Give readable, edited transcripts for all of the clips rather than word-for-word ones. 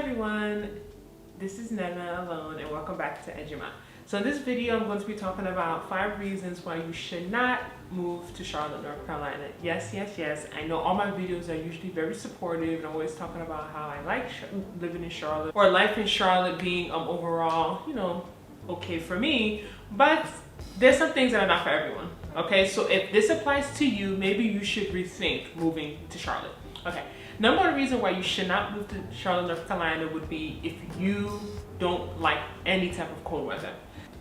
everyone, this is Nnena alone and welcome back to Ejima. So in this video I'm going to be talking about 5 reasons why you should not move to Charlotte, North Carolina. Yes, I know all my videos are usually very supportive and I'm always talking about how I like living in Charlotte or life in Charlotte being overall, okay for me, but there's some things that are not for everyone. Okay, so if this applies to you, maybe you should rethink moving to Charlotte. Okay, number one reason why you should not move to Charlotte, North Carolina would be if you don't like any type of cold weather.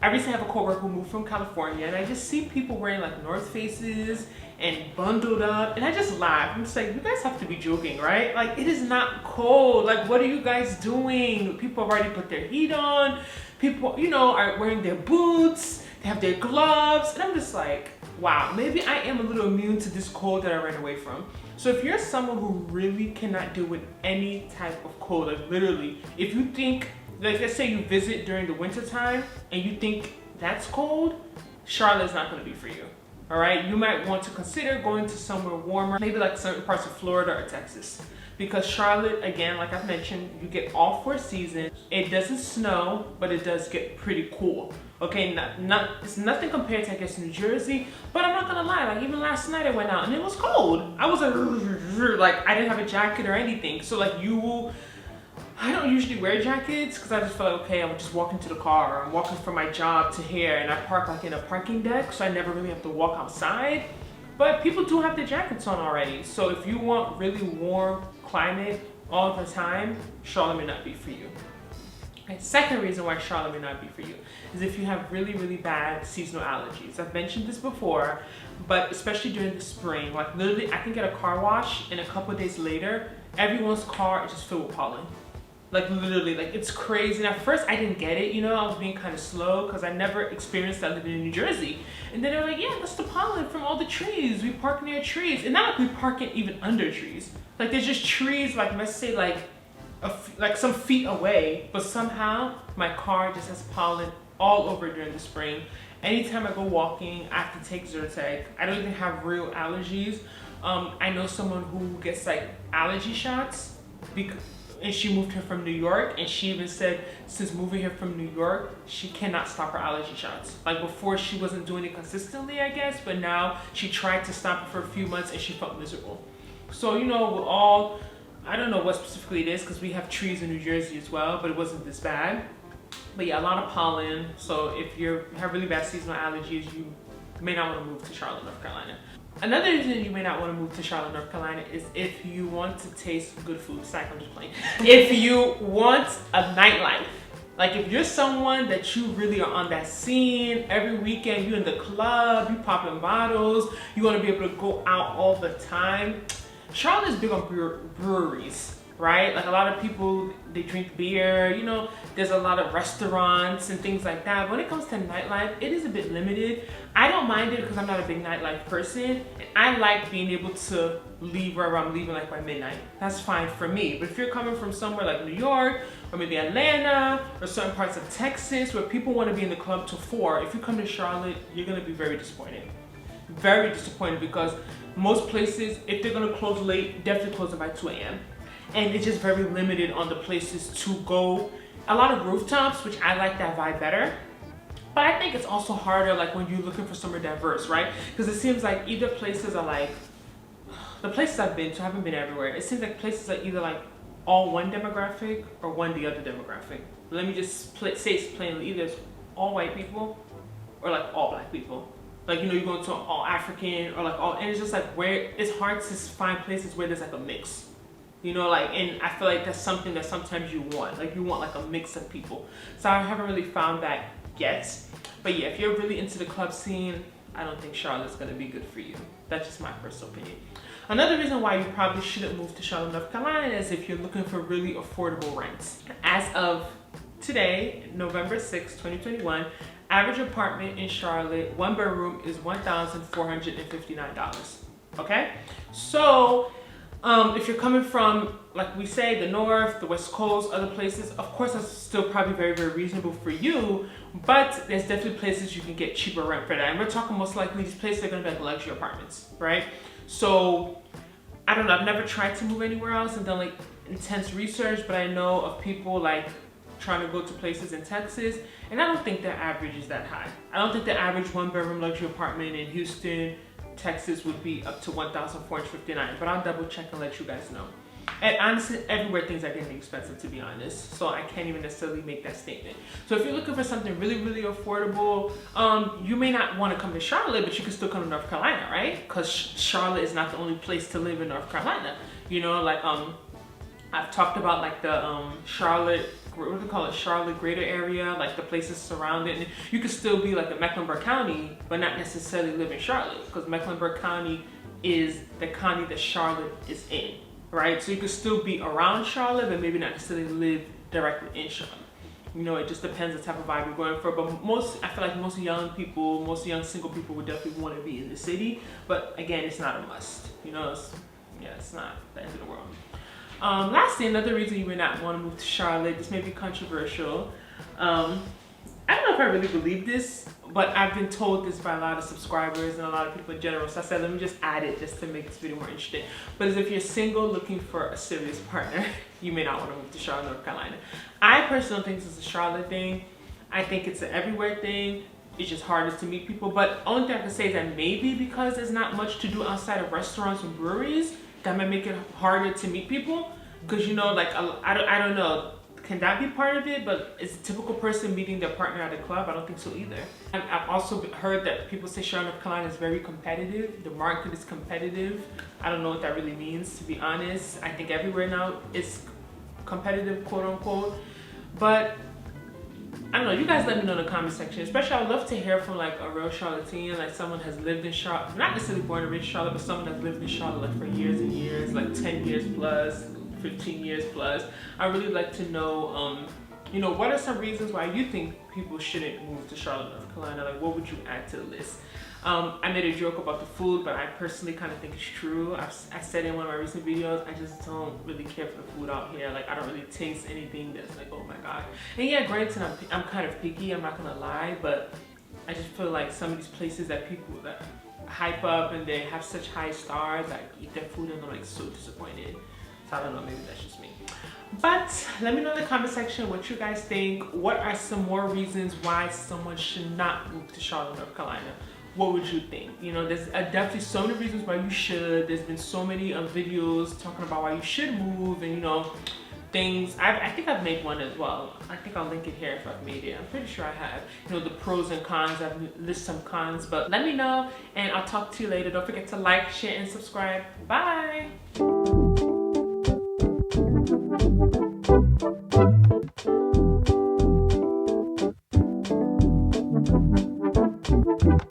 I recently have a coworker who moved from California and I just see people wearing like North Faces and bundled up and I just laugh. I'm just like, you guys have to be joking, right? Like, it is not cold. Like, what are you guys doing? People have already put their heat on. People, are wearing their boots. They have their gloves. And I'm just like, wow, maybe I am a little immune to this cold that I ran away from. So if you're someone who really cannot deal with any type of cold, like literally, if you think, like let's say you visit during the winter time and you think that's cold, Charlotte's not gonna be for you. All right, you might want to consider going to somewhere warmer, maybe like certain parts of Florida or Texas. Because Charlotte, again, like I've mentioned, you get all 4 seasons. It doesn't snow, but it does get pretty cool. Okay, it's nothing compared to, I guess, New Jersey, but I'm not gonna lie, like even last night I went out and it was cold. I was like I didn't have a jacket or anything. So like I don't usually wear jackets because I just feel like, okay, I'm just walking to the car or I'm walking from my job to here and I park like in a parking deck, so I never really have to walk outside. But people do have their jackets on already. So if you want really warm climate all the time, Charlotte may not be for you. Okay, second reason why Charlotte may not be for you is if you have really, really bad seasonal allergies. I've mentioned this before, but especially during the spring, like literally I can get a car wash and a couple of days later, everyone's car is just filled with pollen. Like literally, like it's crazy. And at first I didn't get it, I was being kind of slow because I never experienced that living in New Jersey. And then they're like, yeah, that's the pollen from all the trees. We park near trees. And not like we park it even under trees. Like there's just trees, like let's say like some feet away, but somehow my car just has pollen all over during the spring. Anytime I go walking, I have to take Zyrtec. I don't even have real allergies. I know someone who gets like allergy shots and she moved here from New York, and she even said since moving here from New York, she cannot stop her allergy shots. Like before she wasn't doing it consistently, I guess, but now she tried to stop it for a few months and she felt miserable. So, I don't know what specifically it is because we have trees in New Jersey as well, but it wasn't this bad. But yeah, a lot of pollen. So if you have really bad seasonal allergies, you may not want to move to Charlotte, North Carolina. Another reason you may not want to move to Charlotte, North Carolina is if you want to taste good food. Sorry, I'm just playing. If you want a nightlife. Like if you're someone that you really are on that scene, every weekend you're in the club, you popping bottles, you want to be able to go out all the time. Charlotte is big on breweries, right? Like a lot of people, they drink beer, there's a lot of restaurants and things like that. When it comes to nightlife, it is a bit limited. I don't mind it because I'm not a big nightlife person. And I like being able to leave wherever I'm leaving like by midnight. That's fine for me. But if you're coming from somewhere like New York or maybe Atlanta or certain parts of Texas where people want to be in the club till 4, if you come to Charlotte, you're going to be very disappointed. Very disappointed because most places, if they're going to close late, definitely close by 2 a.m. And it's just very limited on the places to go. A lot of rooftops, which I like that vibe better. But I think it's also harder like when you're looking for somewhere diverse, right? Because it seems like either places are like, the places I've been to, I haven't been everywhere. It seems like places are either like all one demographic or one the other demographic. Let me just say it plainly, either it's all white people or like all black people. Like, you go to all African or like all, and it's just like where it's hard to find places where there's like a mix. And I feel like that's something that sometimes you want. Like you want like a mix of people. So I haven't really found that yet. But yeah, if you're really into the club scene, I don't think Charlotte's gonna be good for you. That's just my personal opinion. Another reason why you probably shouldn't move to Charlotte, North Carolina is if you're looking for really affordable rents. As of today, November 6, 2021, average apartment in Charlotte, 1 bedroom is $1,459. Okay? So, if you're coming from, like we say, the north, the west coast, other places, of course that's still probably very, very reasonable for you, but there's definitely places you can get cheaper rent for that. And we're talking most likely these places are gonna be like luxury apartments, right? So, I don't know, I've never tried to move anywhere else and then like intense research, but I know of people like trying to go to places in Texas, and I don't think the average is that high. I don't think the average 1-bedroom luxury apartment in Houston, Texas would be up to $1,459, but I'll double check and let you guys know. And honestly, everywhere things are getting expensive, to be honest, so I can't even necessarily make that statement. So if you're looking for something really, really affordable, you may not want to come to Charlotte, but you can still come to North Carolina, right? Because Charlotte is not the only place to live in North Carolina. You know, like I've talked about like the Charlotte, what do they call it, Charlotte greater area, like the places surrounding. And you could still be like in Mecklenburg County, but not necessarily live in Charlotte, because Mecklenburg County is the county that Charlotte is in. Right, so you could still be around Charlotte, but maybe not necessarily live directly in Charlotte. You know, it just depends the type of vibe you're going for. But I feel like most young people, most young single people would definitely want to be in the city. But again, it's not a must. You know, it's not the end of the world. Lastly, another reason you may not want to move to Charlotte, this may be controversial. I don't know if I really believe this, but I've been told this by a lot of subscribers and a lot of people in general. So I said, let me just add it just to make this video more interesting. But as if you're single looking for a serious partner, you may not want to move to Charlotte, North Carolina. I personally think this is a Charlotte thing. I think it's an everywhere thing. It's just harder to meet people. But only thing I can say is that maybe because there's not much to do outside of restaurants and breweries, that might make it harder to meet people. Because, you know, like, I don't know. Can that be part of it? But is a typical person meeting their partner at a club? I don't think so either. I've also heard that people say Charlotte, North Carolina is very competitive. The market is competitive. I don't know what that really means, to be honest. I think everywhere now is competitive, quote unquote. But I don't know, you guys let me know in the comment section. Especially, I would love to hear from like a real Charlottean, like someone has lived in Charlotte, not necessarily born and raised in Charlotte, but someone that's lived in Charlotte like for years and years, like 10 years plus, 15 years plus. I really like to know, you know, what are some reasons why you think people shouldn't move to Charlotte, North Carolina? Like, what would you add to the list? I made a joke about the food, but I personally kind of think it's true. I said in one of my recent videos, I just don't really care for the food out here. Like, I don't really taste anything that's like, oh my god. And yeah, granted, I'm kind of picky, I'm not gonna lie, but I just feel like some of these places that people that hype up and they have such high stars, I eat their food and I'm like so disappointed. So I don't know, maybe that's just me. But let me know in the comment section what you guys think. What are some more reasons why someone should not move to Charlotte, North Carolina? What would you think? You know, there's definitely so many reasons why you should. There's been so many videos talking about why you should move and, you know, things. I think I've made one as well. I think I'll link it here if I've made it. I'm pretty sure I have. You know, the pros and cons. I've listed some cons, but let me know and I'll talk to you later. Don't forget to like, share, and subscribe. Bye!